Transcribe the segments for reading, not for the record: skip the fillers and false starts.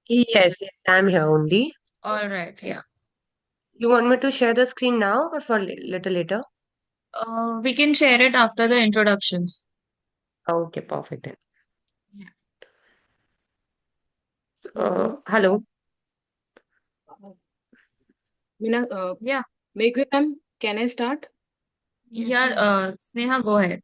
Yes, yes, I'm here only. All right, yeah. You want me to share the screen now or for little later? We can share it after the introductions. Okay, perfect then. Yeah. Hello. Mina, Yeah, Meghu ma'am, can I start? yeah, Sneha, go ahead.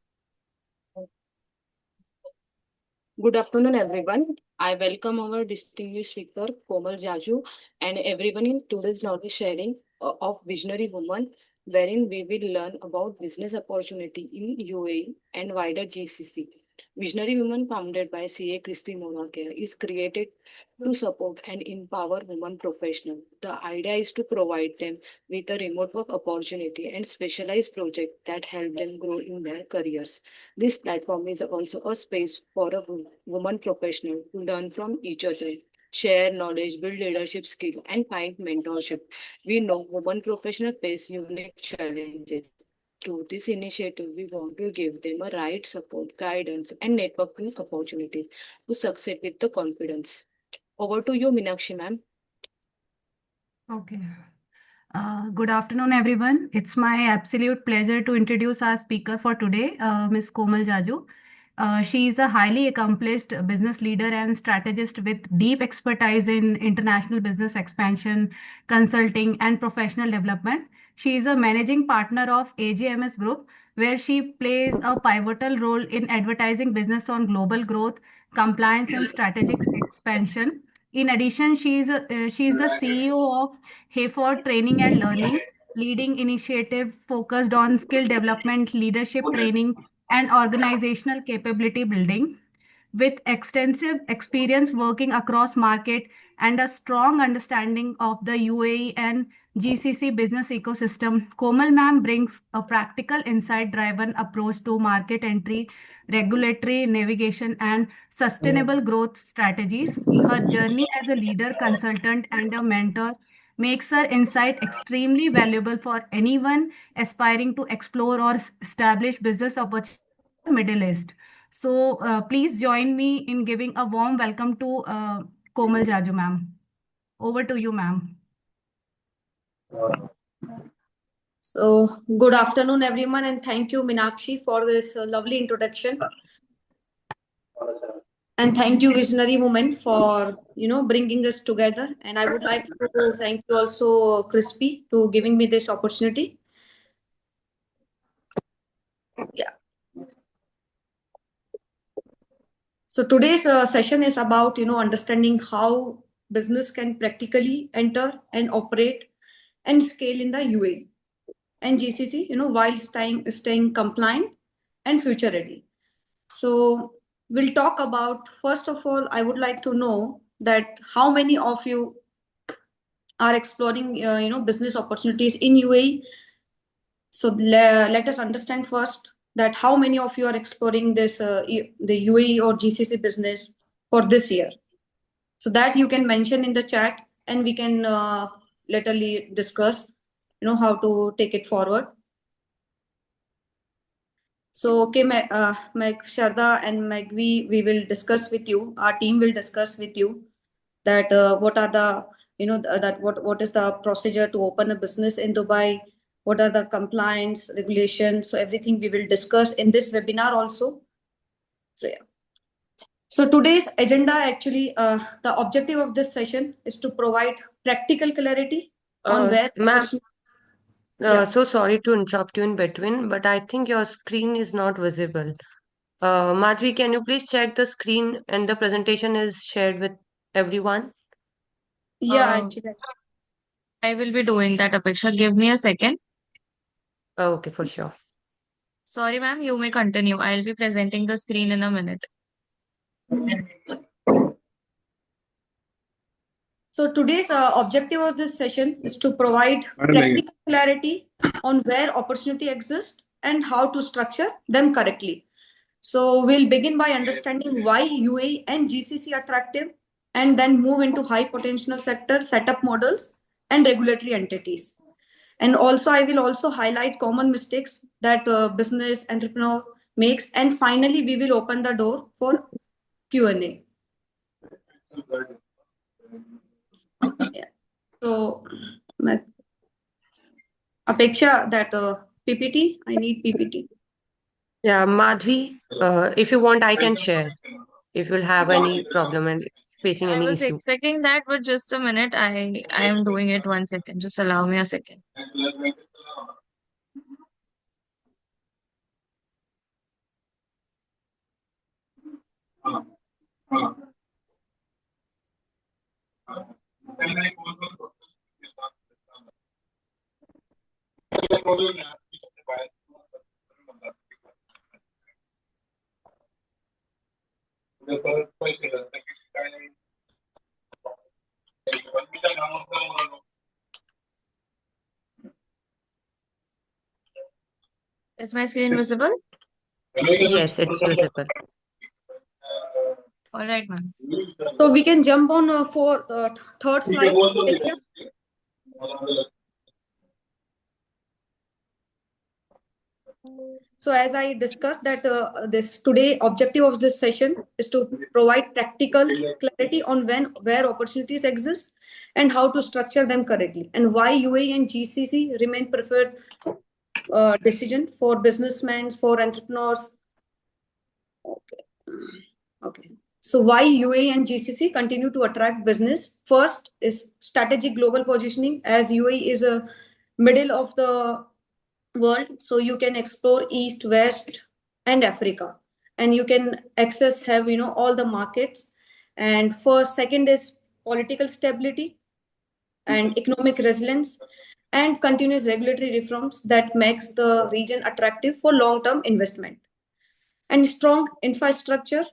Good afternoon, everyone. I welcome our distinguished speaker, Komal Jajoo, and everyone in today's knowledge sharing of Visionary Woman, wherein we will learn about business opportunity in UAE and wider GCC. Visionary Woman, founded by CA Crispy Monarchia, is created to support and empower women professionals. The idea is to provide them with a remote work opportunity and specialized project that help them grow in their careers. This platform is also a space for a woman professional to learn from each other, share knowledge, build leadership skill, and find mentorship. We know women professionals face unique challenges. Through this initiative, we want to give them a right support, guidance, and networking opportunity to succeed with the confidence. Over to you, Minakshi ma'am. Okay. Good afternoon, everyone. It's my absolute pleasure to introduce our speaker for today, Ms. Komal Jajoo. She is a highly accomplished business leader and strategist with deep expertise in international business expansion, consulting, and professional development. She is a managing partner of AGMS Group, where she plays a pivotal role in advertising business on global growth, compliance, and strategic expansion. In addition, she is the CEO of Hayford Training and Learning, leading initiative focused on skill development, leadership training, and organizational capability building. With extensive experience working across market and a strong understanding of the UAE and GCC business ecosystem, Komal ma'am brings a practical insight-driven approach to market entry, regulatory navigation, and sustainable growth strategies. Her journey as a leader, consultant, and a mentor makes her insight extremely valuable for anyone aspiring to explore or establish business opportunities in the Middle East. So please join me in giving a warm welcome to Komal Jaju, ma'am. Over to you, ma'am. So, good afternoon, everyone, and thank you, Minakshi, for this lovely introduction. And thank you, Visionary Woman, for bringing us together. And I would like to thank you also, Crispy, to giving me this opportunity. Yeah. So today's session is about understanding how business can practically enter and operate and scale in the UAE and GCC, while staying compliant and future ready. So we'll talk about, first of all, I would like to know that how many of you are exploring, business opportunities in UAE. So let us understand first that how many of you are exploring this, the UAE or GCC business for this year. So that you can mention in the chat and we can laterally discuss, how to take it forward. So, okay, Meg, Sharda and Meg, we will discuss with you. Our team will discuss with you that what are the, that what is the procedure to open a business in Dubai? What are the compliance regulations? So everything we will discuss in this webinar also. So yeah. So today's agenda actually, the objective of this session is to provide practical clarity on where. Ma'am, Yeah. so sorry to interrupt you in between, but I think your screen is not visible. Madhvi, can you please check the screen and the presentation is shared with everyone? Yeah, Uh, actually. I will be doing that, Apeksha. Give me a second. Okay, for sure. Sorry, ma'am, you may continue. I'll be presenting the screen in a minute. So today's objective of this session is to provide practical clarity on where opportunity exists and how to structure them correctly. So we'll begin by understanding why UAE and GCC are attractive and then move into high potential sector setup models and regulatory entities. And also I will also highlight common mistakes that business entrepreneur makes. And finally, we will open the door for Q&A. Apeksha, that PPT, I need PPT. Yeah, Madhvi, if you want, I can share if you'll have any problem and facing I any was issue. expecting that, but just a minute. I am doing it 1 second. Just allow me a second. Is my screen visible? Yes, it's visible. All right, ma'am. So we can jump on for third slide, Apeksha. So as I discussed that this today objective of this session is to provide practical clarity on where opportunities exist and how to structure them correctly, and why UAE and GCC remain preferred decision for businessmen, for entrepreneurs. Okay. Okay. So why UAE and GCC continue to attract business? First is strategic global positioning, as UAE is a middle of the world, so you can explore East, West, and Africa, and you can access have all the markets. And first, second is political stability and economic resilience and continuous regulatory reforms that makes the region attractive for long-term investment, and strong infrastructure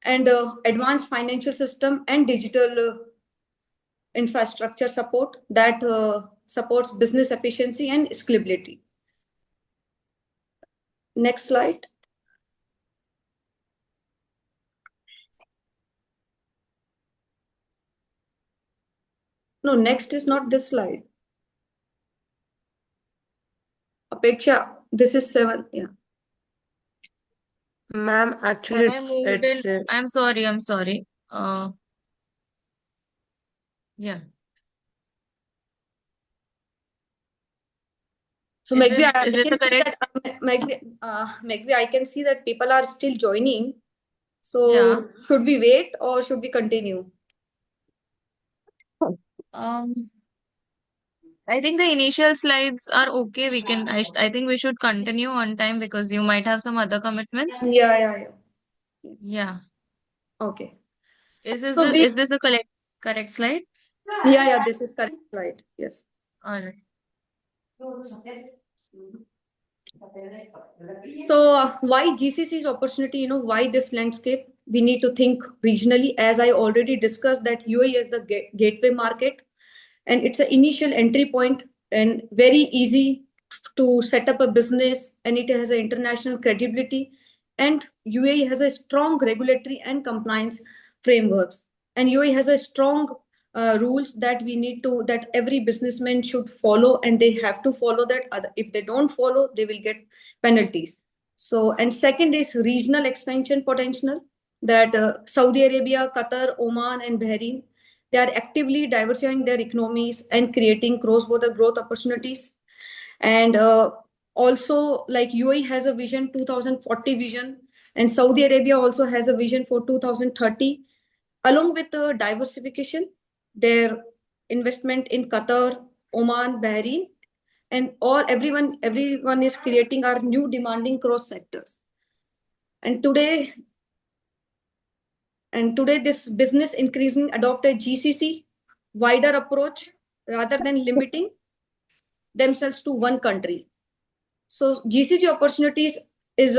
and advanced financial system and digital infrastructure support that supports business efficiency and scalability. Next slide. No, next is not this slide. Apeksha, this is 7. Yeah. Ma'am, actually, Have I moved in? I'm sorry. I'm sorry. Yeah. So Is maybe it I is it can the see correct? that maybe I can see that people are still joining. Yeah. So should we wait or should we continue? I think the initial slides are okay. We can. I think we should continue on time because you might have some other commitments. Yeah. Yeah. Okay. Is this So we, is this a correct slide? yeah, this is correct slide. Yes. All right. So why GCC's opportunity? Why this landscape? We need to think regionally, as I already discussed that UAE is the gateway market, and it's an initial entry point and very easy to set up a business, and it has an international credibility, and UAE has a strong regulatory and compliance frameworks, and UAE has a strong rules that we need to that every businessman should follow, and they have to follow that. If they don't follow, they will get penalties. So, and second is regional expansion potential, that Saudi Arabia, Qatar, Oman, and Bahrain, they are actively diversifying their economies and creating cross-border growth opportunities. And also, like UAE has a vision 2040 vision, and Saudi Arabia also has a vision for 2030. Along with the diversification, their investment in Qatar, Oman, Bahrain, and or everyone is creating our new demanding cross sectors. And today this business increasing adopt a GCC wider approach rather than limiting themselves to one country. So GCC opportunities is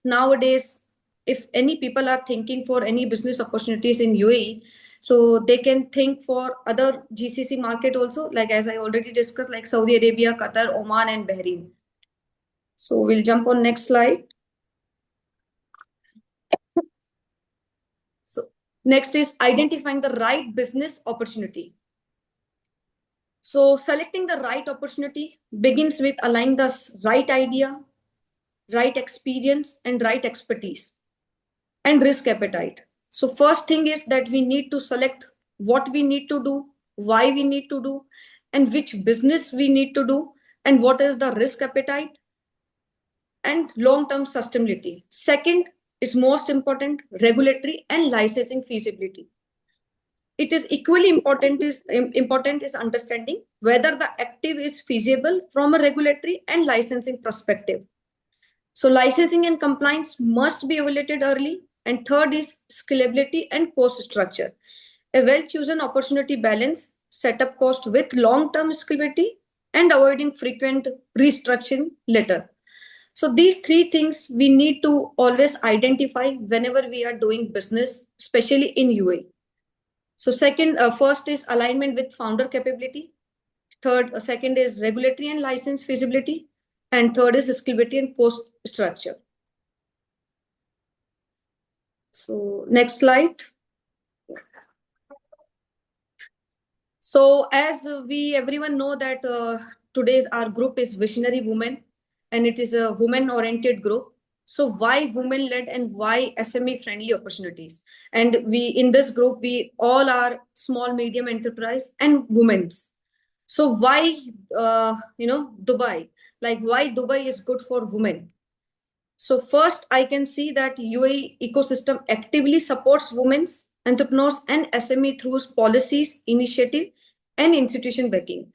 nowadays, if any people are thinking for any business opportunities in UAE, so they can think for other GCC market also, like as I already discussed, like Saudi Arabia, Qatar, Oman, and Bahrain. So we'll jump on next slide. So next is identifying the right business opportunity. So selecting the right opportunity begins with aligning the right idea, right experience, and right expertise, and risk appetite. So first thing is that we need to select what we need to do, why we need to do, and which business we need to do, and what is the risk appetite, and long-term sustainability. Second is most important, regulatory and licensing feasibility. It is equally important is understanding whether the active is feasible from a regulatory and licensing perspective. So licensing and compliance must be evaluated early. And third is scalability and cost structure. A well-chosen opportunity balance setup cost with long-term scalability and avoiding frequent restructuring later. So these three things we need to always identify whenever we are doing business, especially in UAE. So first is alignment with founder capability. Second is regulatory and license feasibility. And third is scalability and cost structure. So next slide. So as we everyone know that today's our group is Visionary Women, and it is a women-oriented group. So why women-led and why SME-friendly opportunities? And we in this group we all are small, medium enterprise and women's. So why Dubai? Like why Dubai is good for women? So first, I can see that UAE ecosystem actively supports women's entrepreneurs and SME through policies, initiative, and institution backing.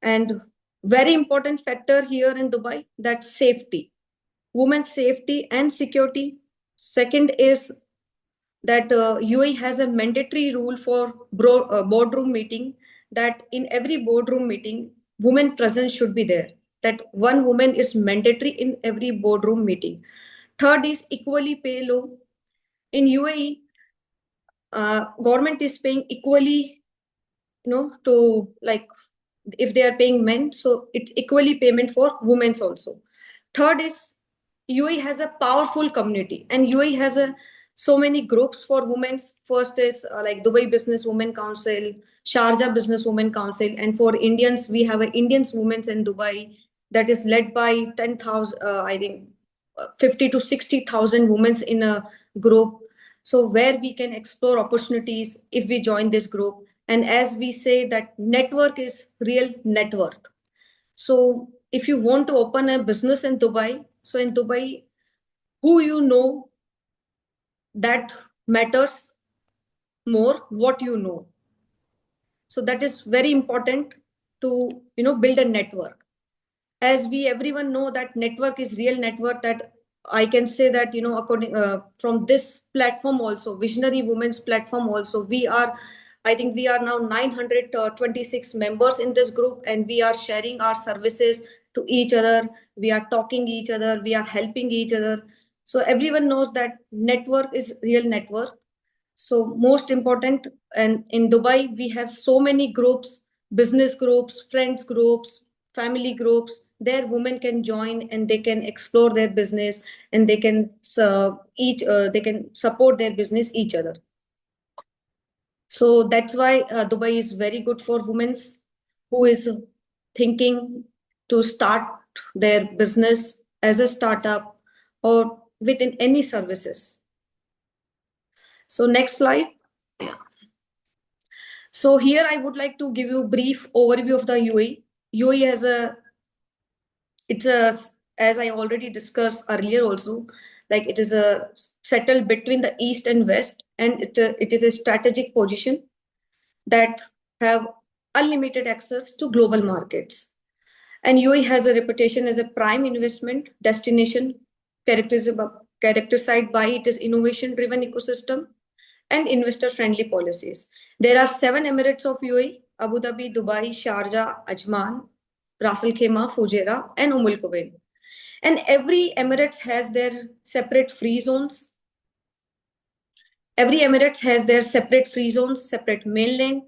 And very important factor here in Dubai, that safety, women's safety and security. Second is that UAE has a mandatory rule for boardroom meeting, that in every boardroom meeting, women presence should be there. That one woman is mandatory in every boardroom meeting. Third is equally pay law. In UAE, government is paying equally, to like if they are paying men, so it's equally payment for women also. Third is UAE has a powerful community, and UAE has so many groups for women. First is like Dubai Business Women Council, Sharjah Business Women Council, and for Indians we have a Indians Women's in Dubai that is led by 10,000, I think 50 to 60,000 women in a group. So where we can explore opportunities if we join this group. And as we say that network is real net worth. So if you want to open a business in Dubai, so in Dubai, who you know, that matters more what you know. So that is very important to build a network. As we everyone know that network is real network, that I can say that according from this platform also, Visionary Women's platform also, I think we are now 926 members in this group, and we are sharing our services to each other, we are talking each other, we are helping each other. So everyone knows that network is real network. So most important, and in Dubai, we have so many groups, business groups, friends groups, family groups. There women can join and they can explore their business, and they can they can support their business each other. So that's why Dubai is very good for women who is thinking to start their business as a startup or within any services. So next slide. So here I would like to give you a brief overview of the UAE. UAE has as I already discussed earlier also, like it is a settled between the east and west, and it is a strategic position that have unlimited access to global markets. And UAE has a reputation as a prime investment destination, characterized by its innovation-driven ecosystem and investor-friendly policies. There are 7 emirates of UAE: Abu Dhabi, Dubai, Sharjah, Ajman, Ras Al Khaimah, Fujairah, and Al Quwain. And every emirates has their separate free zones. Every emirates has their separate free zones, separate mainland.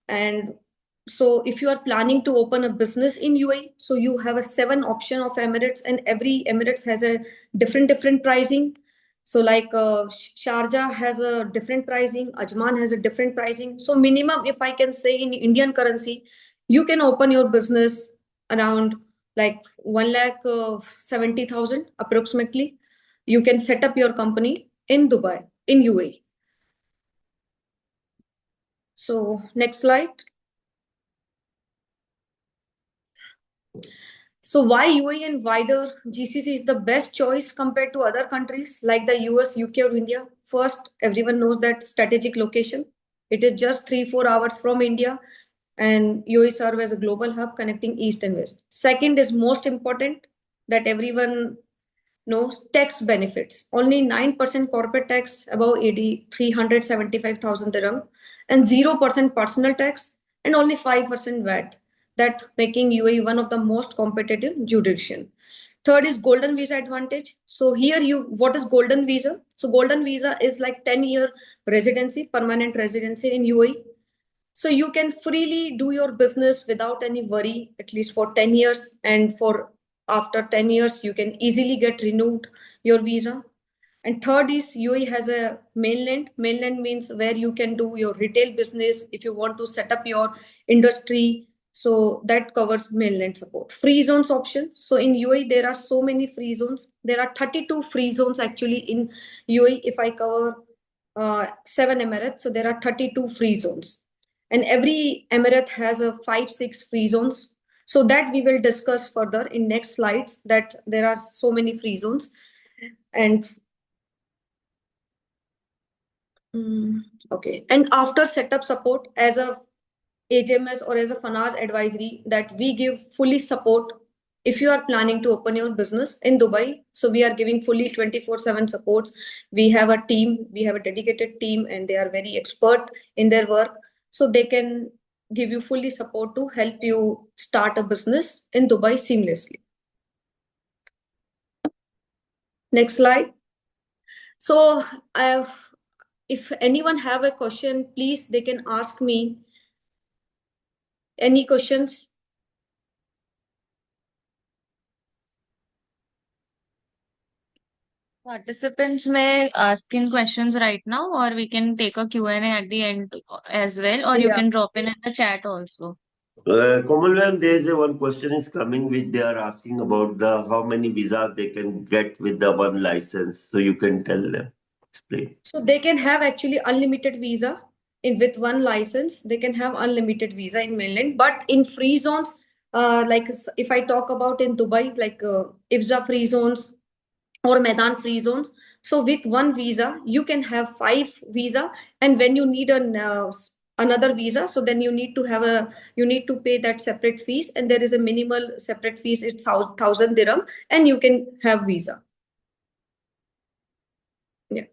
And so if you are planning to open a business in UAE, so you have a 7 option of emirates, and every emirates has a different pricing. So like Sharjah has a different pricing, Ajman has a different pricing. So minimum, if I can say in Indian currency, you can open your business around like 1,70,000 approximately. You can set up your company in Dubai, in UAE. So next slide. So why UAE and wider GCC is the best choice compared to other countries like the US, UK, or India? First, everyone knows that strategic location. It is just 3-4 hours from India, and UAE serve as a global hub connecting East and West. Second is most important, that everyone knows, tax benefits. Only 9% corporate tax above 375,000 dirham, and 0% personal tax, and only 5% VAT, that making UAE one of the most competitive jurisdiction. Third is golden visa advantage. So here what is golden visa? So golden visa is like 10-year residency, permanent residency in UAE. So you can freely do your business without any worry, at least for 10 years. And for after 10 years, you can easily get renewed your visa. And third is UAE has a mainland. Mainland means where you can do your retail business if you want to set up your industry. So that covers mainland support. Free zones options. So in UAE, there are so many free zones. There are 32 free zones actually in UAE. If I cover 7 Emirates, so there are 32 free zones. And every emirate has a 5-6 free zones, so that we will discuss further in next slides, that there are so many free zones. And okay, and after setup support as a HMS or as a Fanar advisory, that we give fully support if you are planning to open your business in Dubai. So we are giving fully 24/7 supports. We have a team, we have a dedicated team, and they are very expert in their work. So they can give you fully support to help you start a business in Dubai seamlessly. Next slide. So if anyone have a question, please, they can ask me. Any questions? Participants may ask in questions right now, or we can take a Q&A at the end as well, or you Yeah. can drop in the chat also. Komal ma'am, there is one question is coming which they are asking about the how many visas they can get with the one license. So you can tell them, explain. So they can have actually unlimited visa with one license. They can have unlimited visa in mainland, but in free zones, like if I talk about in Dubai, like IFZA free zones or Medan free zones. So with one visa, you can have 5 visa, and when you need another visa, so then you need to pay that separate fees, and there is a minimal separate fees. It's 1,000 dirham, and you can have visa. Yeah.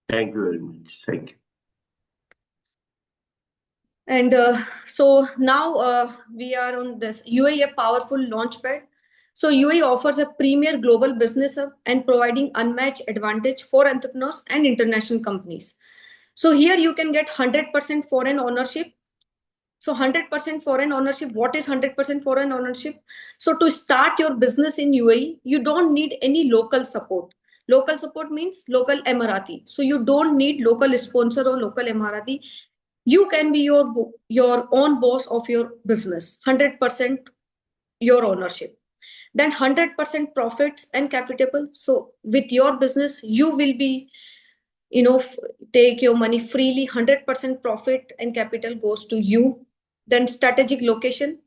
Thank you very much. Thank you. And so now we are on this UAE, a powerful launchpad. So UAE offers a premier global business hub and providing unmatched advantage for entrepreneurs and international companies. So here you can get 100% foreign ownership. So 100% foreign ownership. What is 100% foreign ownership? So to start your business in UAE, you don't need any local support. Local support means local Emirati. So you don't need local sponsor or local Emirati. You can be your own boss of your business. 100% your ownership. Then 100% profits and capital. So with your business, you will be, take your money freely. 100% profit and capital goes to you. Then strategic location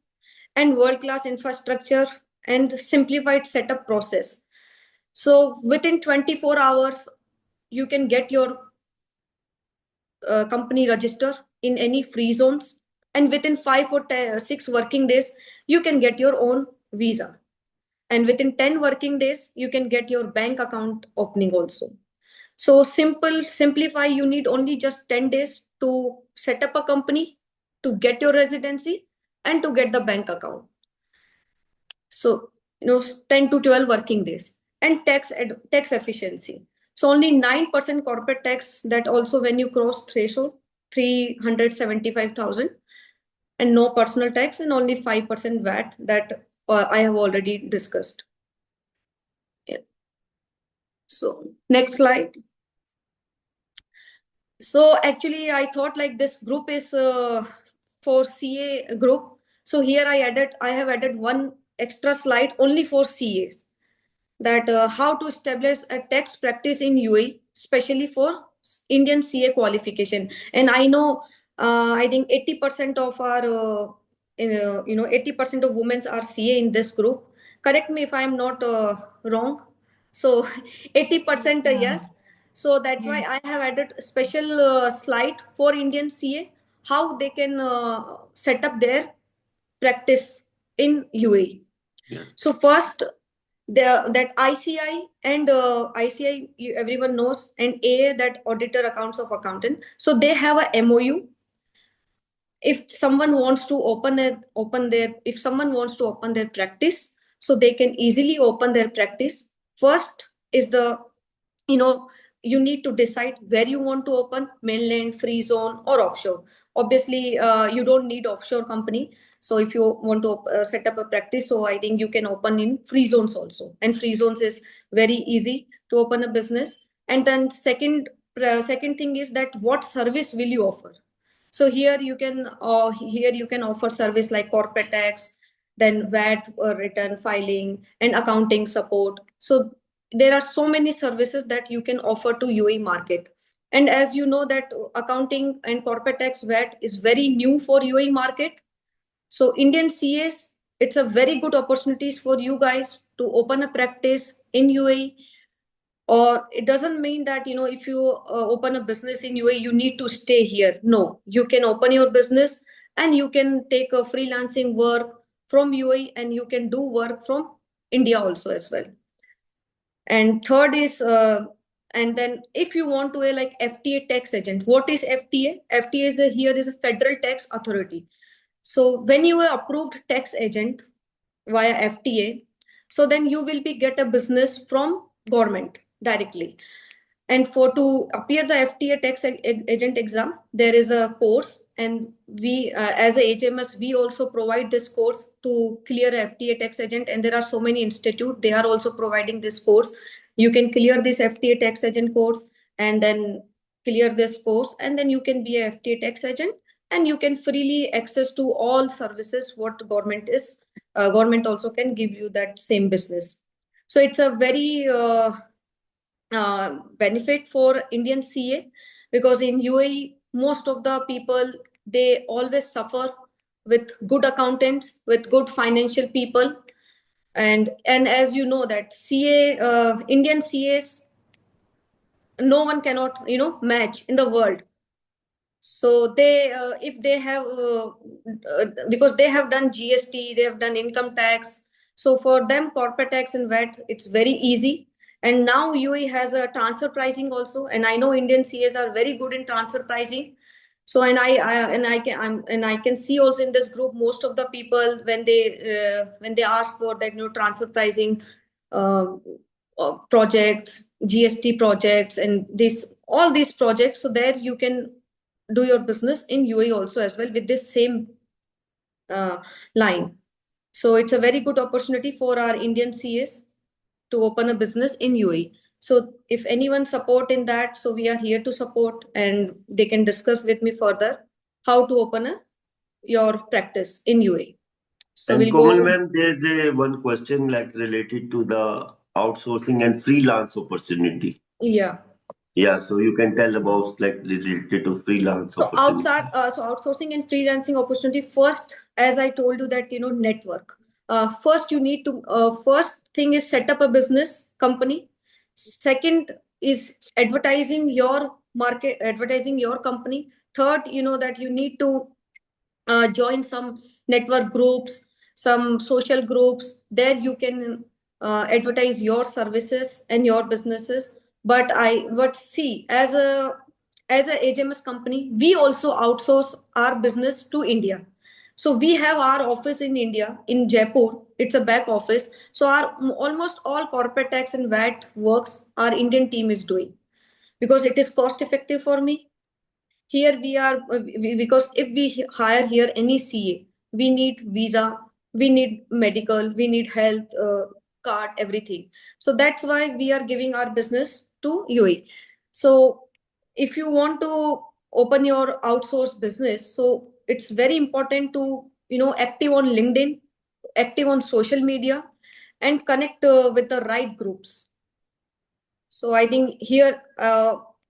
and world-class infrastructure and simplified setup process. So within 24 hours, you can get your company register in any free zones, and within 5 or 6 working days, you can get your own visa. And within 10 working days, you can get your bank account opening also. So simplify, you need only just 10 days to set up a company, to get your residency, and to get the bank account. So 10 to 12 working days. And tax efficiency. So only 9% corporate tax, that also when you cross threshold 375,000, and no personal tax, and only 5% VAT, that I have already discussed. Yeah. So next slide. So actually I thought like this group is for CA group. So here I have added one extra slide only for CAs, that how to establish a tax practice in UAE, especially for Indian CA qualification. And I know, I think 80% of our, 80% of women are CA in this group. Correct me if I'm not wrong. So 80% yes. So that's why I have added a special slide for Indian CA, how they can set up their practice in UAE. Yeah. So first, that ICI and ICI, everyone knows, and AA, that auditor accounts of accountant. So they have a MOU. If someone wants to if someone wants to open their practice, so they can easily open their practice. First is the, you know, you need to decide where you want to open, mainland, free zone, or offshore. Obviously you don't need offshore company. So if you want to set up a practice, so I think you can open in free zones also, and free zones is very easy to open a business. And then second thing is that what service will you offer. So here you can offer service like corporate tax, then VAT return filing, and accounting support. So there are so many services that you can offer to UAE market. And as you know that accounting and corporate tax VAT is very new for UAE market. So Indian CAs, it's a very good opportunities for you guys to open a practice in UAE. Or it doesn't mean that, you know, if you open a business in UAE, you need to stay here. No, you can open your business and you can take a freelancing work from UAE, and you can do work from India also as well. And third is, and then if you want to like FTA tax agent, what is FTA? FTA is here is a federal tax authority. So when you are approved tax agent via FTA, so then you will be get a business from government directly. And for to appear the FTA tax agent exam, there is a course, and we as a HMS, we also provide this course to clear FTA tax agent. And there are so many institute, they are also providing this course. You can clear this FTA tax agent course, and then clear this course, and then you can be a FTA tax agent, and you can freely access to all services what government is. Government also can give you that same business. So it's a very benefit for Indian CA, because in UAE, most of the people, they always suffer with good accountants, with good financial people. And as you know that CA, Indian CAs, no one cannot, you know, match in the world. So they, if they have, because they have done GST, they have done income tax. So for them, corporate tax and VAT, it's very easy. And now UAE has a transfer pricing also. And I know Indian CAs are very good in transfer pricing. So and I can see also in this group, most of the people, when they ask for that, you know, transfer pricing projects, GST projects, and this all these projects. So there you can do your business in UAE also as well with this same line. So it's a very good opportunity for our Indian CAs to open a business in UAE. So if anyone support in that, so we are here to support, and they can discuss with me further how to open your practice in UAE. So And we'll Komal go. ma'am, there's one question like related to the outsourcing and freelance opportunity. Yeah. Yeah, so you can tell about like related to freelance So opportunity. so outsourcing and freelancing opportunity. First, as I told you that, you know, network. First, you need to first thing is set up a business company. Second is advertising your market, advertising your company. Third, you know, that you need to join some network groups, some social groups. There you can advertise your services and your businesses. But see, as a HMS company, we also outsource our business to India. So we have our office in India, in Jaipur. It's a back office. So our almost all corporate tax and VAT works our Indian team is doing, because it is cost effective for me. Here we are, because if we hire here any CA, we need visa, we need medical, we need health card, everything. So that's why we are giving our business to UAE. So if you want to open your outsourced business, so it's very important to, you know, active on LinkedIn, active on social media, and connect with the right groups. So I think here,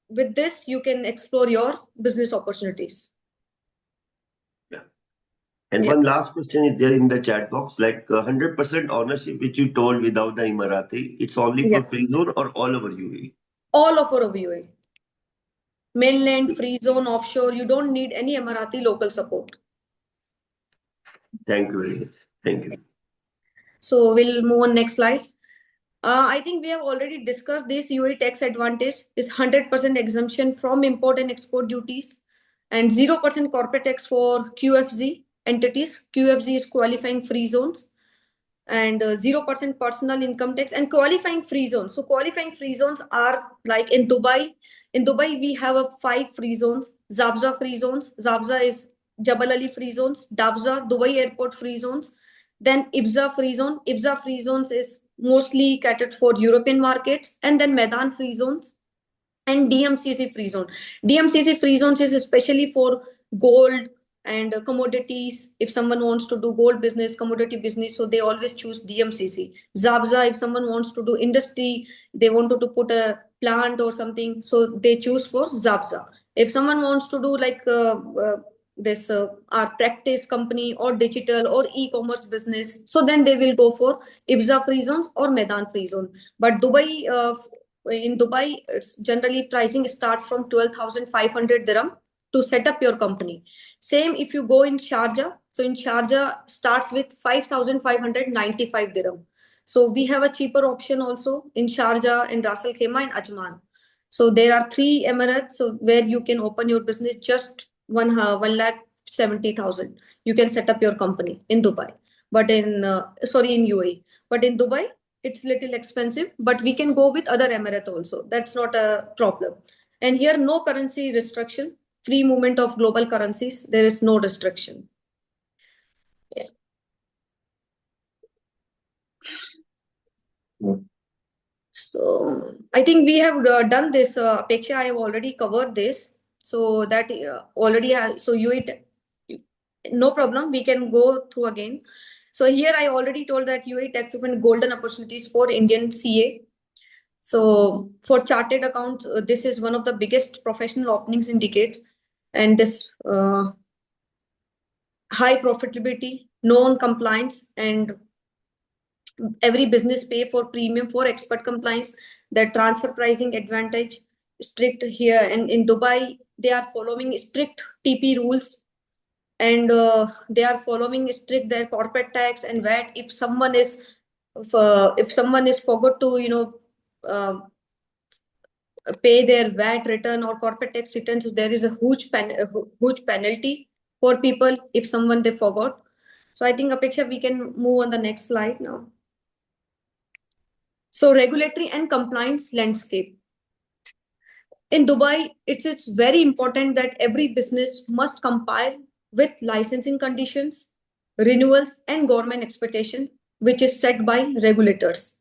with this, you can explore your business opportunities. Yeah. And Yeah. one last question is there in the chat box, like 100% ownership, which you told without the Emirati, it's only Yeah. for free zone or all over UAE? All of our UAE. Mainland, free zone, offshore, you don't need any Emirati local support. Thank you very much. Thank you. So we'll move on next slide. I think we have already discussed this. UAE tax advantage is 100% exemption from import and export duties and 0% corporate tax for QFZ entities. QFZ is qualifying free zones, and 0% personal income tax and qualifying free zones. So qualifying free zones are like in Dubai. In Dubai, we have 5 free zones. Zabza free zones. Zabza is Jabal Ali free zones. Dabza, Dubai airport free zones. Then IFZA free zone. IFZA free zones is mostly catered for European markets. And then Medan free zones and DMCC free zone. DMCC free zones is especially for gold and commodities. If someone wants to do gold business, commodity business, so they always choose DMCC. Zabza, if someone wants to do industry, they wanted to put a plant or something, so they choose for Zabza. If someone wants to do like this our practice company or digital or e-commerce business, so then they will go for IFZA free zones or Medan free zone. But in Dubai, it's generally pricing starts from 12,500 dirham to set up your company. Same if you go in Sharjah. So in Sharjah starts with 5,595 dirham. So we have a cheaper option also in Sharjah, in Ras Al Khaimah, and Ajman. So there are 3 Emirates so where you can open your business just 1,70,000. You can set up your company in Dubai, but in UAE. But in Dubai, it's little expensive, but we can go with other Emirate also. That's not a problem. And here, no currency restriction, free movement of global currencies. There is no restriction. Yeah. So I think we have done this. Apeksha, I have already covered this. So that already has, so no problem. We can go through again. So here I already told that UAE tax open golden opportunities for Indian CA. So for chartered accounts, this is one of the biggest professional openings in decades, and this high profitability, known compliance, and every business pay for premium for expert compliance. The transfer pricing advantage strict here, and in Dubai they are following strict TP rules, and they are following strict their corporate tax and VAT. If someone is forgot to uh, pay their VAT return or corporate tax returns, there is a huge penalty for people if someone they forgot. So I think Apeksha, we can move on the next slide now. So regulatory and compliance landscape. In Dubai, it's very important that every business must comply with licensing conditions, renewals, and government expectation, which is set by regulators.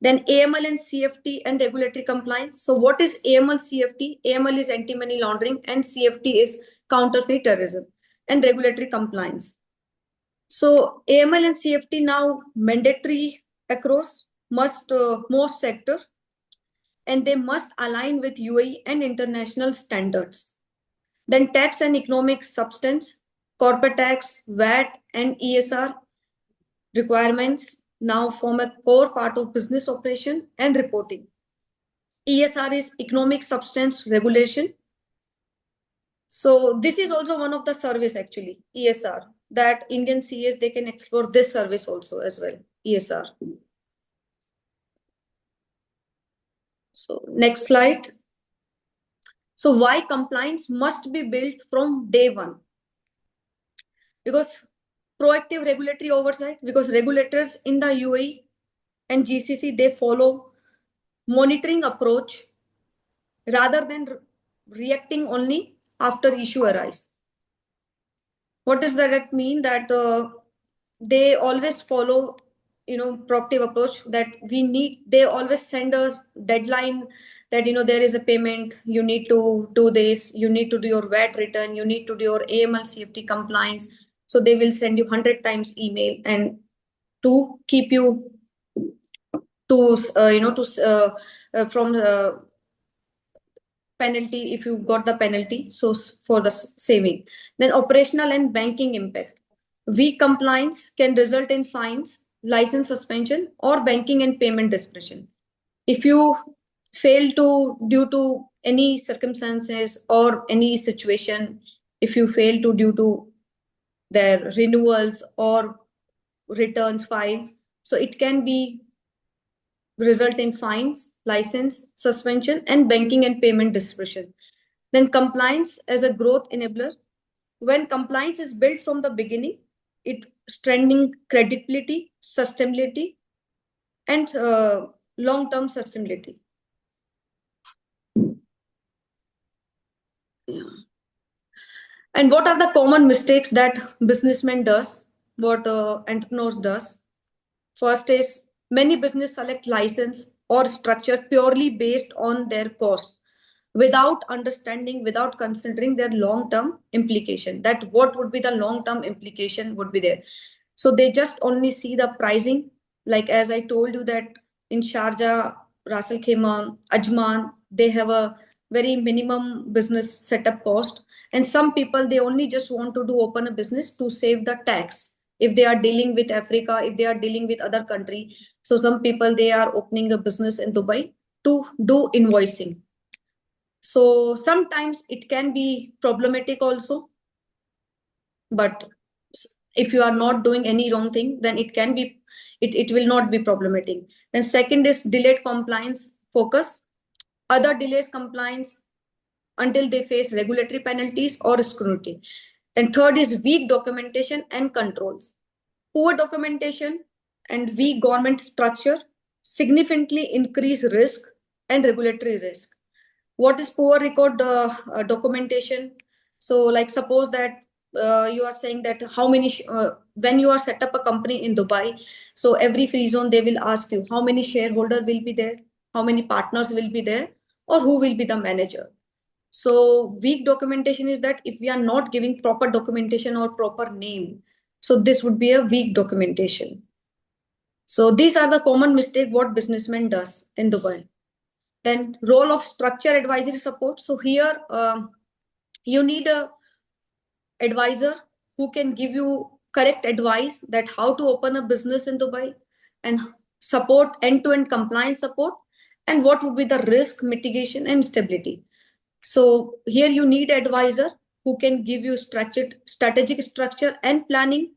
Then AML and CFT and regulatory compliance. So what is AML, CFT? AML is anti-money laundering and CFT is counterfeit terrorism and regulatory compliance. So AML and CFT now mandatory across most sector, and they must align with UAE and international standards. Then tax and economic substance, corporate tax, VAT, and ESR requirements now form a core part of business operation and reporting. ESR is economic substance regulation. So this is also one of the service actually, ESR, that Indian CAs, they can explore this service also as well, ESR. So next slide. So why compliance must be built from day one? Because proactive regulatory oversight, because regulators in the UAE and GCC, they follow monitoring approach rather than reacting only after issue arise. What does that mean? That they always follow proactive approach, that they always send us deadline that there is a payment, you need to do this, you need to do your VAT return, you need to do your AML CFT compliance. So they will send you 100 times email and to keep you to from penalty if you got the penalty, so for the saving. Then operational and banking impact. Weak compliance can result in fines, license suspension, or banking and payment discretion. If you fail to, due to any circumstances or any situation, if you fail to due to their renewals or returns files, so it can be result in fines, license suspension, and banking and payment discretion. Then compliance as a growth enabler. When compliance is built from the beginning, it strengthening credibility, sustainability, and long-term sustainability. Yeah. And what are the common mistakes that businessmen does? What entrepreneurs does? First is many business select license or structure purely based on their cost without understanding, without considering their long-term implication, that what would be the long-term implication would be there. So they just only see the pricing, like as I told you that in Sharjah, Ras Al Khaimah, Ajman, they have a very minimum business setup cost. And some people, they only just want to do open a business to save the tax. If they are dealing with Africa, if they are dealing with other country. So some people, they are opening a business in Dubai to do invoicing. So sometimes it can be problematic also. But if you are not doing any wrong thing, then it can be, it will not be problematic. Then second is delayed compliance focus. Other delays compliance until they face regulatory penalties or scrutiny. Then third is weak documentation and controls. Poor documentation and weak government structure significantly increase risk and regulatory risk. What is poor record documentation? So like suppose that you are saying that how many when you are set up a company in Dubai, so every free zone they will ask you how many shareholder will be there, how many partners will be there, or who will be the manager. So weak documentation is that if we are not giving proper documentation or proper name, so this would be a weak documentation. So these are the common mistake what businessman does in Dubai. Then role of structure advisory support. So here you need a advisor who can give you correct advice that how to open a business in Dubai and support end-to-end compliance support and what would be the risk mitigation and stability. So here you need advisor who can give you strategic structure and planning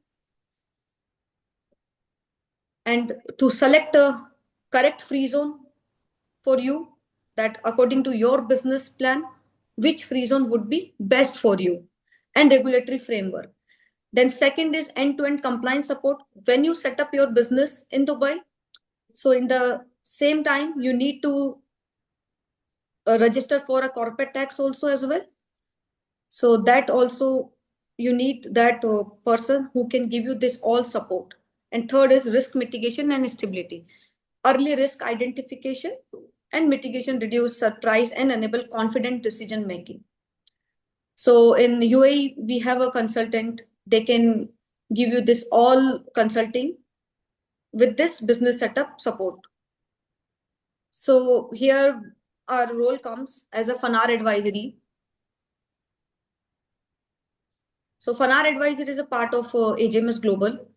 and to select a correct free zone for you, that according to your business plan, which free zone would be best for you, and regulatory framework. Then second is end-to-end compliance support. When you set up your business in Dubai, so in the same time, you need to register for a corporate tax also as well. So that also you need that person who can give you this all support. And third is risk mitigation and stability. Early risk identification and mitigation reduce surprise and enable confident decision making. So in UAE, we have a consultant. They can give you this all consulting with this business setup support. So here our role comes as a FANAR advisory. So FANAR advisor is a part of AGMS Global,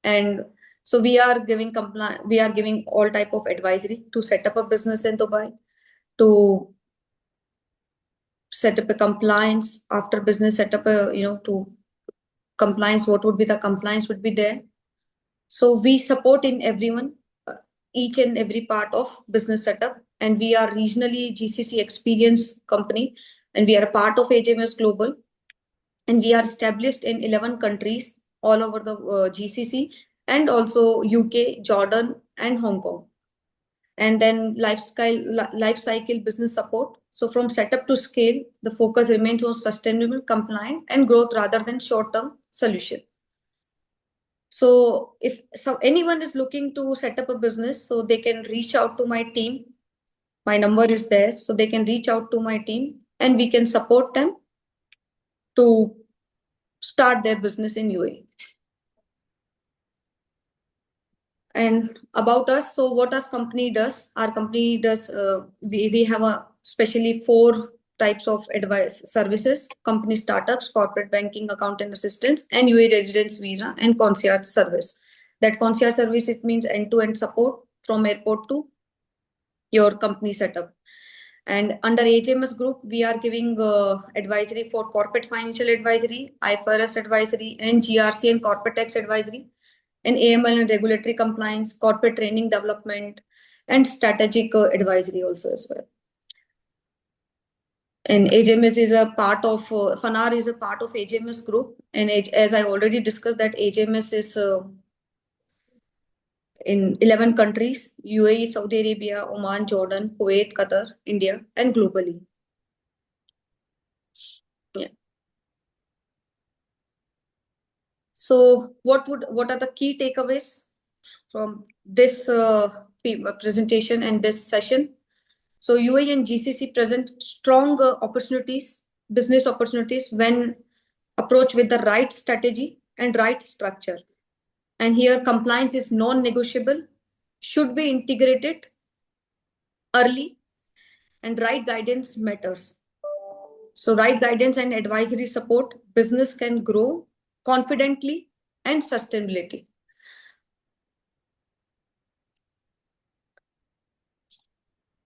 and so we are giving all type of advisory to set up a business in Dubai, to set up a compliance after business setup, to compliance, what would be the compliance would be there. So we support in everyone, each and every part of business setup, and we are regionally GCC experience company, and we are a part of AGMS Global, and we are established in 11 countries all over the GCC, and also UK, Jordan, and Hong Kong. And then life cycle business support. So from setup to scale, the focus remains on sustainable, compliant, and growth rather than short-term solution. So if anyone is looking to set up a business, so they can reach out to my team. My number is there, so they can reach out to my team, and we can support them to start their business in UAE. And about us, so what our company does, we have a specially 4 types of advice services: company startups, corporate banking, accountant assistance, and UAE residence visa and concierge service. That concierge service, it means end-to-end support from airport to your company setup. And under HMS group, we are giving advisory for corporate financial advisory, IFRS advisory, and GRC and corporate tax advisory, and AML and regulatory compliance, corporate training development, and strategic advisory also as well. And HMS is a part of, FANAR is a part of HMS group. And as I already discussed, that HMS is in 11 countries: UAE, Saudi Arabia, Oman, Jordan, Kuwait, Qatar, India, and globally. Yeah. So what are the key takeaways from this presentation and this session? So UAE and GCC present strong opportunities, business opportunities, when approached with the right strategy and right structure. And here compliance is non-negotiable, should be integrated early, and right guidance matters. So right guidance and advisory support, business can grow confidently and sustainability.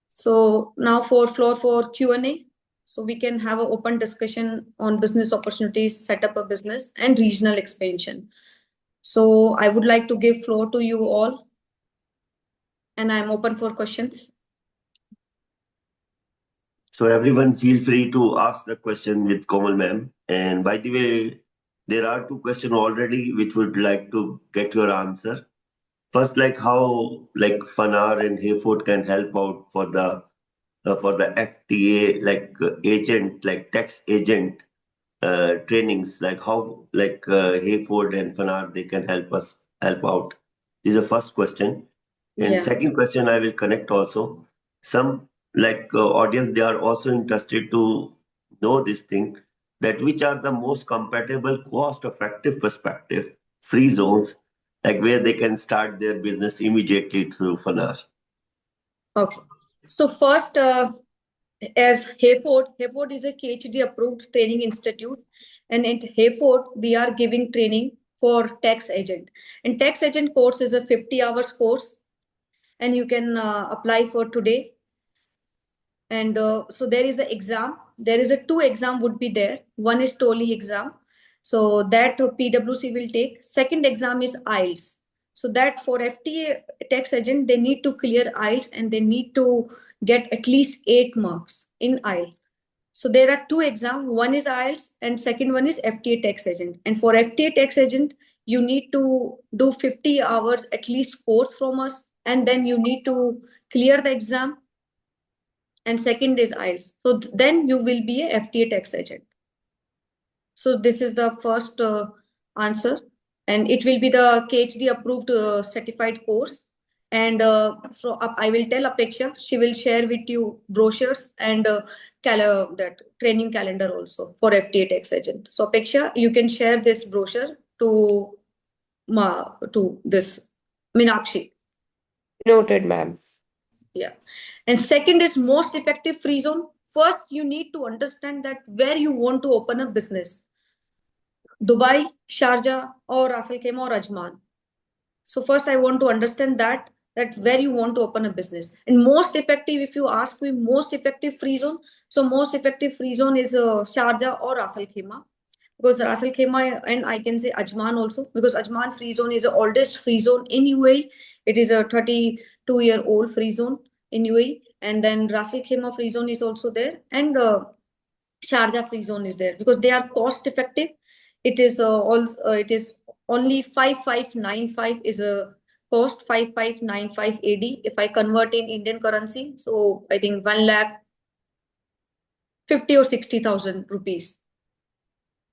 So now for floor for Q&A. So we can have an open discussion on business opportunities, set up a business, and regional expansion. So I would like to give floor to you all, and I'm open for questions. So everyone feel free to ask the question with Komal ma'am. And by the way, there are two questions already which would like to get your answer. First, like how like Fanar and Hayford can help out for the FTA agent, like tax agent trainings, like how Hayford and Fanar they can help out. This is the first question. And Yeah. second question, I will connect also. Some audience, they are also interested to know this thing, that which are the most compatible, cost-effective perspective free zones, like where they can start their business immediately through Fanar. Okay. So first, as Hayford is a PhD approved training institute, and at Hayford we are giving training for tax agent. And tax agent course is a 50 hours course, and you can apply for today. And so there is an exam. There is a 2 exam would be there. One is TOLI exam, so that PwC will take. Second exam is IELTS. So that for FTA tax agent, they need to clear IELTS, and they need to get at least 8 marks in IELTS. So there are 2 exams. One is IELTS, and second one is FTA tax agent. And for FTA tax agent, you need to do 50 hours at least course from us, and then you need to clear the exam, and second is IELTS. So then you will be a FTA tax agent. So this is the first answer, and it will be the PhD approved certified course. And so I will tell Apeksha, she will share with you brochures and that training calendar also for FTA tax agent. So Apeksha, you can share this brochure to this Meenakshi. Noted, ma'am. Yeah. And second is most effective free zone. First, you need to understand that where you want to open a business: Dubai, Sharjah, or Ras Al Khaimah, or Ajman. So first, I want to understand that where you want to open a business. And most effective, if you ask me, most effective free zone. So most effective free zone is Sharjah or Ras Al Khaimah, because Ras Al Khaimah, and I can say Ajman also, because Ajman free zone is the oldest free zone in UAE. It is a 32-year-old free zone in UAE. And then Ras Al Khaimah free zone is also there, and Sharjah free zone is there, because they are cost effective. It is it is only 5595 is a cost, 5595 AD. If I convert in Indian currency, so I think 1,50,000 or 60,000 rupees.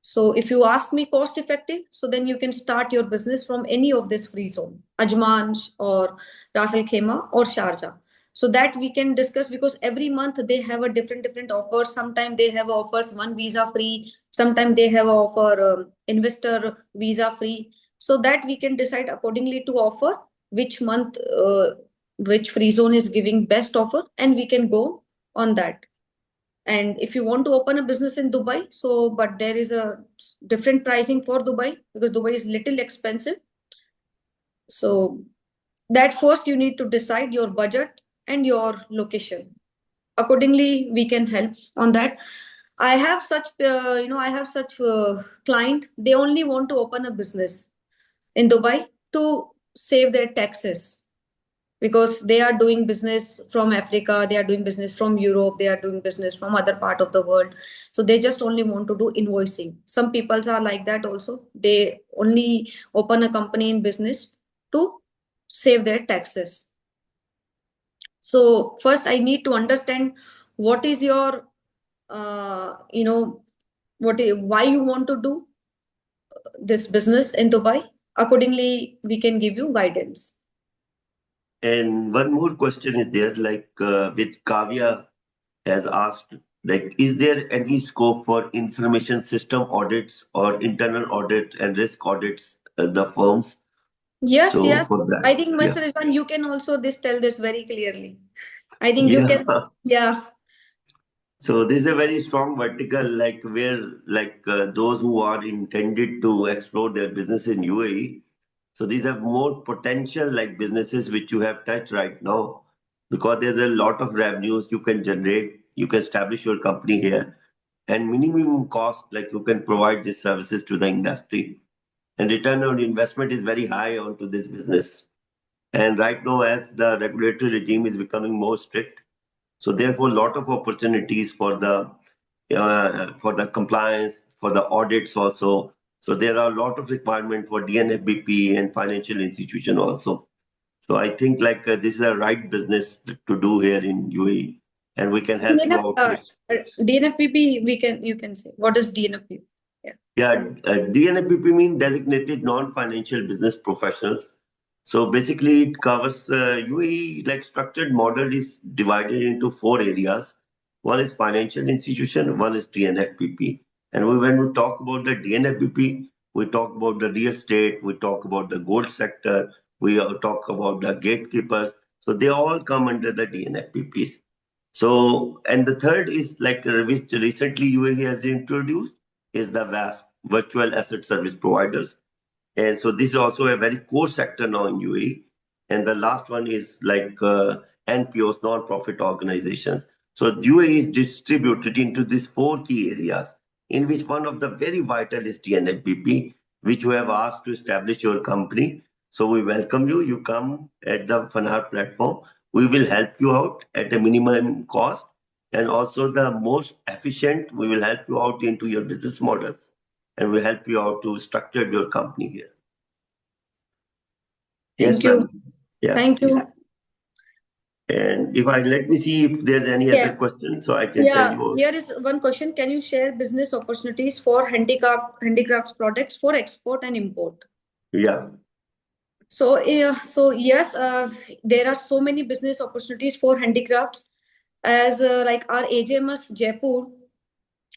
So if you ask me cost effective, so then you can start your business from any of this free zone, Ajman or Ras Al Khaimah or Sharjah. So that we can discuss, because every month they have a different offers. Sometimes they have offers 1 visa free. Sometimes they have offer investor visa free. So that we can decide accordingly to offer which month, which free zone is giving best offer, and we can go on that. And if you want to open a business in Dubai, but there is a different pricing for Dubai because Dubai is little expensive. So that first you need to decide your budget and your location. Accordingly, we can help on that. I have such, client. They only want to open a business in Dubai to save their taxes because they are doing business from Africa, they are doing business from Europe, they are doing business from other part of the world. So they just only want to do invoicing. Some people are like that also. They only open a company in business to save their taxes. So first I need to understand what is your, why you want to do this business in Dubai. Accordingly, we can give you guidance. And one more question is there, like which Kavya has asked, like, is there any scope for information system audits or internal audit and risk audits the firms? Yes, So yes. for that, I think, yeah. Mr. Rizwan, you can also tell this very clearly. I think you Yeah. can, yeah. So this is a very strong vertical, like where like those who are intended to explore their business in UAE. So these are more potential like businesses which you have touched right now, because there's a lot of revenues you can generate. You can establish your company here, and minimum cost, like you can provide these services to the industry, and return on investment is very high onto this business. And right now, as the regulatory regime is becoming more strict, so therefore, a lot of opportunities for the compliance, for the audits also. So there are a lot of requirement for DNFBP and financial institution also. So I think like this is a right business to do here in UAE, and we can help you DNF, out to. DNFPP, you can say. What is DNFPP? Yeah. Yeah, DNFBP mean designated non-financial business professionals. So basically, it covers UAE like structured model is divided into four areas. One is financial institution, one is DNFBP. And when we talk about the DNFBP, we talk about the real estate, we talk about the gold sector, we talk about the gatekeepers. So they all come under the DNFBPs. So, and the third is like which recently UAE has introduced is the VAS, virtual asset service providers. And so this is also a very core sector now in UAE. And the last one is like NPOs, non-profit organizations. So UAE is distributed into these four key areas, in which one of the very vital is TNFBP, which you have asked to establish your company. So we welcome you. You come at the Fanar platform. We will help you out at a minimum cost. And also the most efficient, we will help you out into your business models, and we help you out to structure your company here. Yes, Thank you. ma'am. Yeah, Thank you. please. And if I let me see if there's any other Yeah. question, so I can tell you also. Here is one question. Can you share business opportunities for handicrafts products for export and import? Yeah. So, yes, there are so many business opportunities for handicrafts as like our AJMS Jaipur.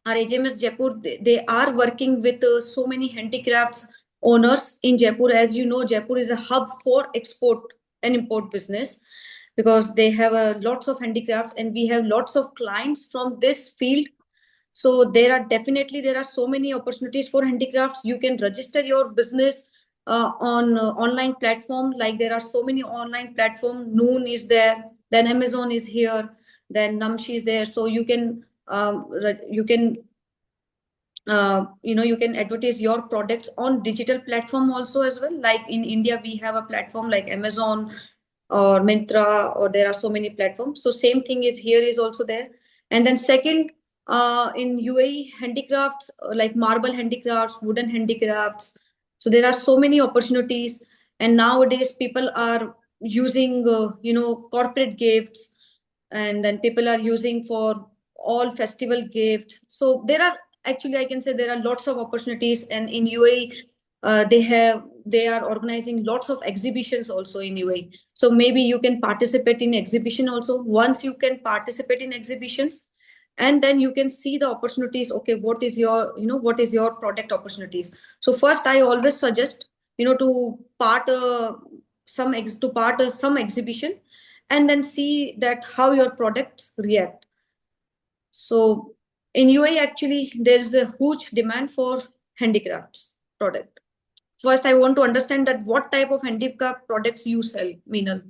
Our AJMS Jaipur, they are working with so many handicrafts owners in Jaipur. As you know, Jaipur is a hub for export and import business because they have lots of handicrafts and we have lots of clients from this field. So there are so many opportunities for handicrafts. You can register your business on online platform. Like there are so many online platform. Noon is there, then Amazon is here, then Namshi is there. So you can you can advertise your products on digital platform also as well. Like in India, we have a platform like Amazon or Myntra, or there are so many platforms. So same thing is here is also there. And then second, in UAE, handicrafts like marble handicrafts, wooden handicrafts. So there are so many opportunities. And nowadays people are using, corporate gifts, and then people are using for all festival gifts. So there are, actually I can say there are lots of opportunities. And in UAE, they are organizing lots of exhibitions also in UAE. So maybe you can participate in exhibition also. Once you can participate in exhibitions, and then you can see the opportunities. Okay, what is your product opportunities? So first I always suggest, to part some exhibition, and then see that how your products react. So in UAE, actually, there's a huge demand for handicrafts product. First, I want to understand that what type of handicraft products you sell, Meenal.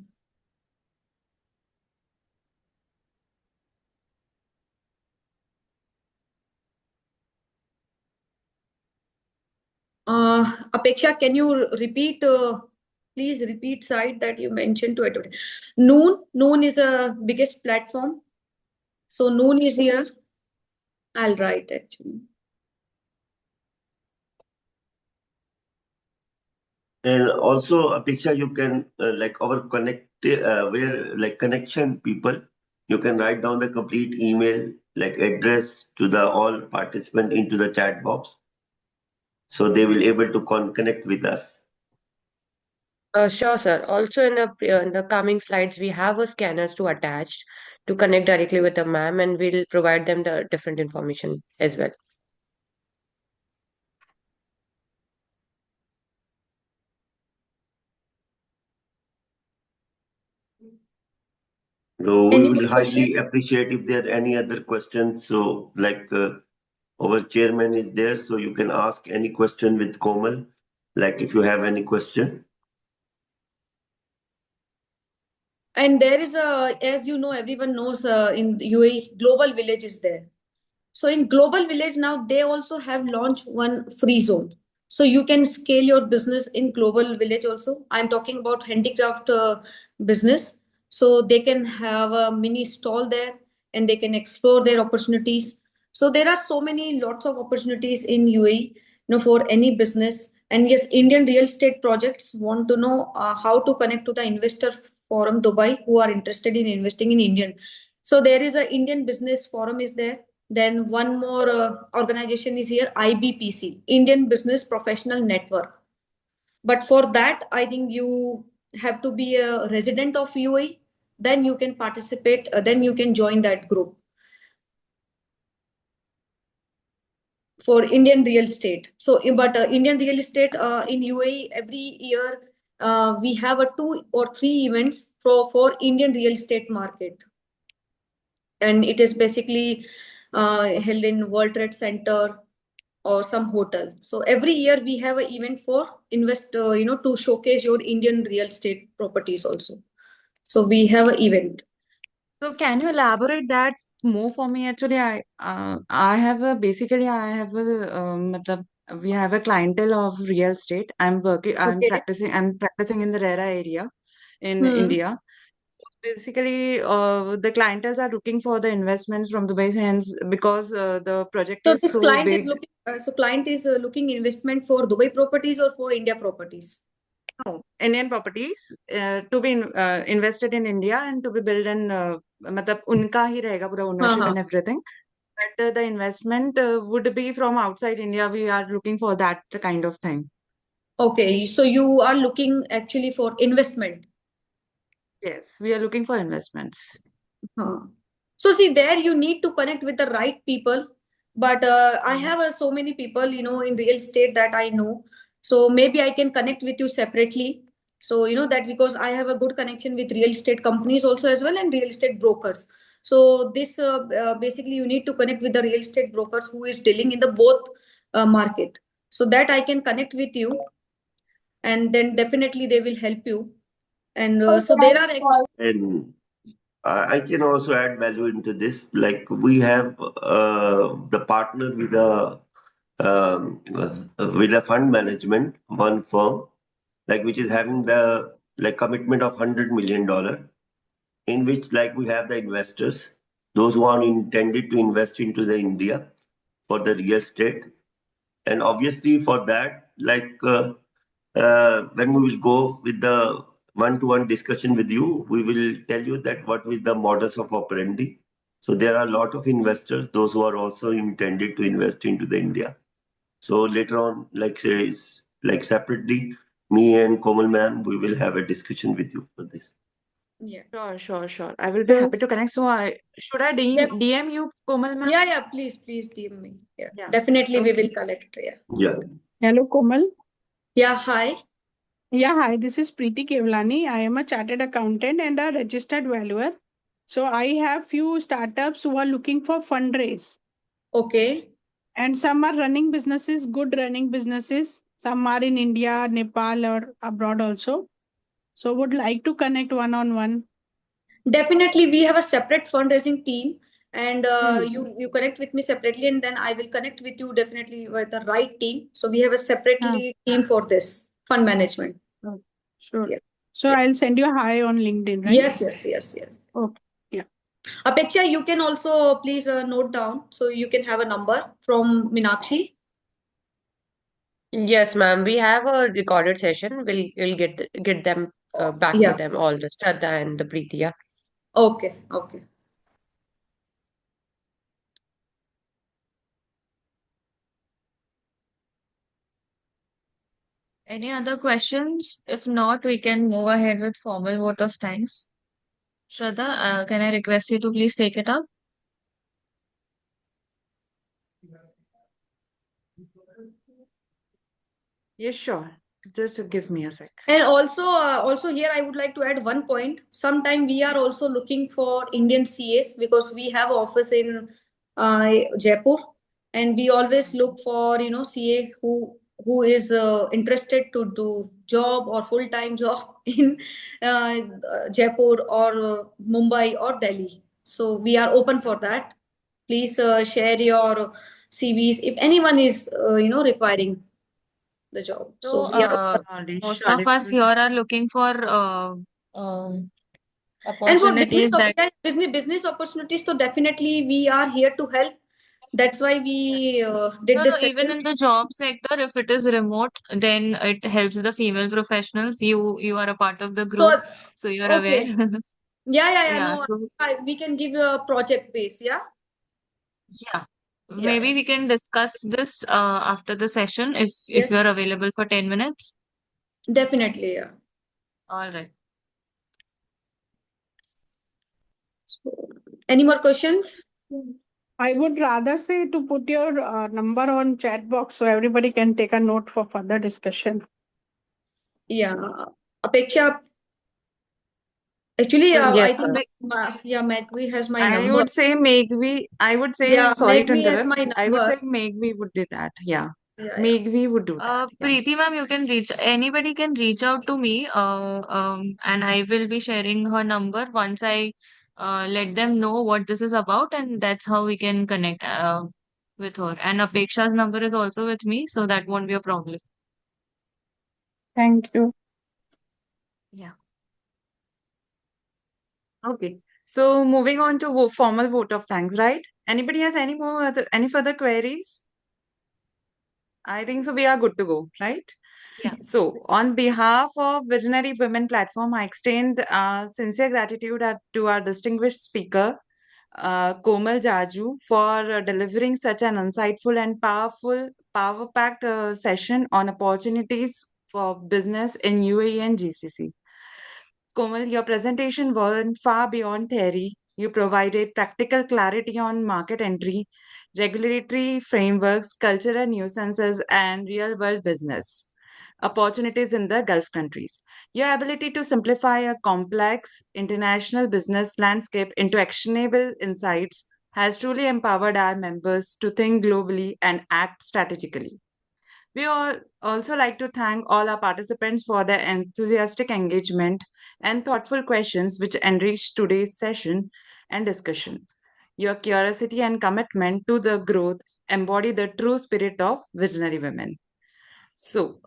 Apeksha, can you repeat, please repeat site that you mentioned to it. Noon is a biggest platform. So Noon is here. I'll write actually. And also, Apeksha, you can like our where like connection people, you can write down the complete email like address to the all participant into the chat box, so they will able to connect with us. Sure, sir. Also, in the coming slides, we have a scanners to attach to connect directly with the ma'am, and we'll provide them the different information as well. So we Any will more questions? highly appreciate if there are any other questions. So like our chairman is there, so you can ask any question with Komal. Like if you have any question. And there is a, as you know, everyone knows in UAE, Global Village is there. So in Global Village now, they also have launched one free zone. So you can scale your business in Global Village also. I'm talking about handicraft business. So they can have a mini stall there and they can explore their opportunities. So there are so many lots of opportunities in UAE, for any business. And yes, Indian real estate projects want to know how to connect to the investor forum Dubai who are interested in investing in Indian. So there is a Indian business forum is there. Then one more organization is here, IBPC, Indian Business Professional Network. But for that, I think you have to be a resident of UAE. Then you can participate. Then you can join that group for Indian real estate. So, but Indian real estate in UAE every year we have a 2 or 3 events for Indian real estate market, and it is basically held in World Trade Center or some hotel. So every year we have an event for to showcase your Indian real estate properties also. So we have an event. So can you elaborate that more for me? Actually, I have a basically I have a matlab, we have a clientele of real estate. Okay. I'm practicing in the RERA area in Hmm. India. Basically, the clientels are looking for the investments from Dubai, hence because the project So is this so client is big. looking. So client is looking investment for Dubai properties or for India properties. No, Indian properties to be invested in India and to be built in मतलब उनका ही रहेगा पूरा ownership Uh-huh. and everything. But the investment would be from outside India. We are looking for that kind of thing. Okay. So you are looking actually for investment. Yes, we are looking for investments. Huh. So see, there you need to connect with the right people. But I have so many people, in real estate that I know. So maybe I can connect with you separately. So that because I have a good connection with real estate companies also as well and real estate brokers. So this basically you need to connect with the real estate brokers who is dealing in the both market. So that I can connect with you, and then definitely they will help you. And so there are And I can also add value into this. Like we have the partner with a fund management, one firm, like which is having the like commitment of $100 million, in which like we have the investors, those who are intended to invest into the India for the real estate, and obviously for that, like when we will go with the one-to-one discussion with you, we will tell you that what is the modus of operandi. So there are a lot of investors, those who are also intended to invest into the India. So later on, like like separately, me and Komal ma'am, we will have a discussion with you for this. yeah. Sure. I will be So happy to connect. So should I yeah, DM you, Komal ma'am? yeah, please DM me. Yeah, Yeah. definitely we Okay. will collect. Yeah. Yeah. Hello, Komal. Yeah, hi. Yeah, hi, this is Preeti Kevlani. I am a chartered accountant and a registered valuer. So I have few startups who are looking for fundraise, Okay. and some are running businesses, good running businesses. Some are in India, Nepal, or abroad also. So would like to connect one-on-one. Definitely, we have a separate fundraising team, and Hmm. you connect with me separately, and then I will connect with you definitely with the right team. So we have a separately team for this fund management. Oh, sure. Yeah. So Yeah. I'll send you a hi on LinkedIn, right? Yes. Okay. Yeah. Apeksha, you can also please note down so you can have a number from Minakshi. Yes, ma'am. We have a recorded session. We'll get them back to Yeah. them, all the Shraddha and the Preeti. Yeah. Okay. Any other questions? If not, we can move ahead with formal vote of thanks. Shraddha, can I request you to please take it up? Yes, sure. Just give me a sec. And also here I would like to add one point. Sometime we are also looking for Indian CAs because we have office in Jaipur, and we always look for CA who is interested to do job or full time job in Jaipur or Mumbai or Delhi. So we are open for that. Please share your CVs if anyone is requiring the job. So, So we are open. most of us here are looking for And for opportunities that business opportunities, so definitely we are here to help. That's why we did no, this even session. in the job sector, if it is remote, then it helps the female professionals. You are a part of the So group, so you're aware. okay, yeah. Yeah, No, so we can give you a project base. Yeah, yeah, yeah. maybe we can discuss this after the session if Yes, you're available for 10 minutes. definitely. Yeah. All right. So, any more questions? I would rather say to put your number on chat box so everybody can take a note for further discussion. Yeah, Apeksha. Actually, I Yes, think ma'am. Magvi has my I number. would say Megvi, I would say, Yeah, sorry to Magvi has interrupt. my I would number. say Megvi would do that. Yeah. Yeah. Megvi would do that. Yeah. Preeti ma'am, anybody can reach out to me, and I will be sharing her number once I let them know what this is about, and that's how we can connect with her. And Apeksha's number is also with me, so that won't be a problem. Thank you. Yeah. Okay. So moving on to formal vote of thanks, right? Anybody has any further queries? I think so. We are good to go, right? Yeah. So, on behalf of Visionary Women Platform, I extend sincere gratitude to our distinguished speaker, Komal Jajoo, for delivering such an insightful and power-packed session on opportunities for business in UAE and GCC. Komal, your presentation went far beyond theory. You provided practical clarity on market entry, regulatory frameworks, cultural nuisances, and real world business opportunities in the Gulf countries. Your ability to simplify a complex international business landscape into actionable insights has truly empowered our members to think globally and act strategically. We all also like to thank all our participants for their enthusiastic engagement and thoughtful questions which enriched today's session and discussion. Your curiosity and commitment to the growth embody the true spirit of visionary women. So,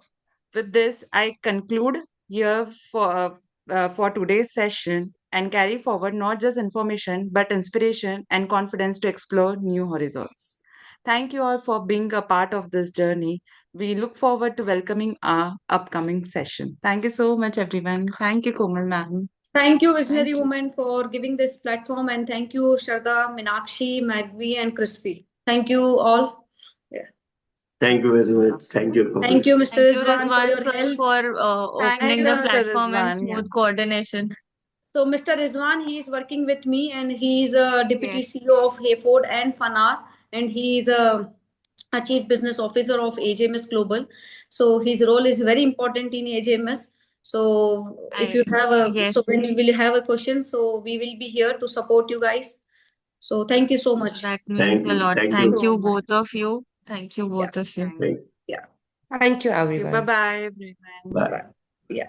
with this, I conclude here for today's session and carry forward not just information but inspiration and confidence to explore new horizons. Thank you all for being a part of this journey. We look forward to welcoming our upcoming session. Thank you so much, everyone. Thank you, Komal ma'am. Thank you, Visionary Thank you. Woman, for giving this platform, and thank you, Shraddha, Minakshi, Magvi, and Crispy. Thank you all. Yeah. Thank you very much. Thank you, Thank Komal. you, Mr. Thank you, Rizwan, for Rizwan your sir, help. for Thank opening And you, the Mr. platform and Rizwan. Yeah. smooth coordination. so, Mr. Rizwan, he is working with me, and he is a deputy Okay. CEO of Hayford and Fanar, and he is a chief business officer of AJMS Global. So, his role is very important in AJMS. So if you have a, Yes. so when you will have a question, so we will be here to support you guys. So thank you so much. That means a lot. Thank Thank you. you, both of you. Thank you, Yeah. both of you. Thank Yeah. Thank you, you. everyone. Bye-bye, everyone. Bye. Bye. Yeah.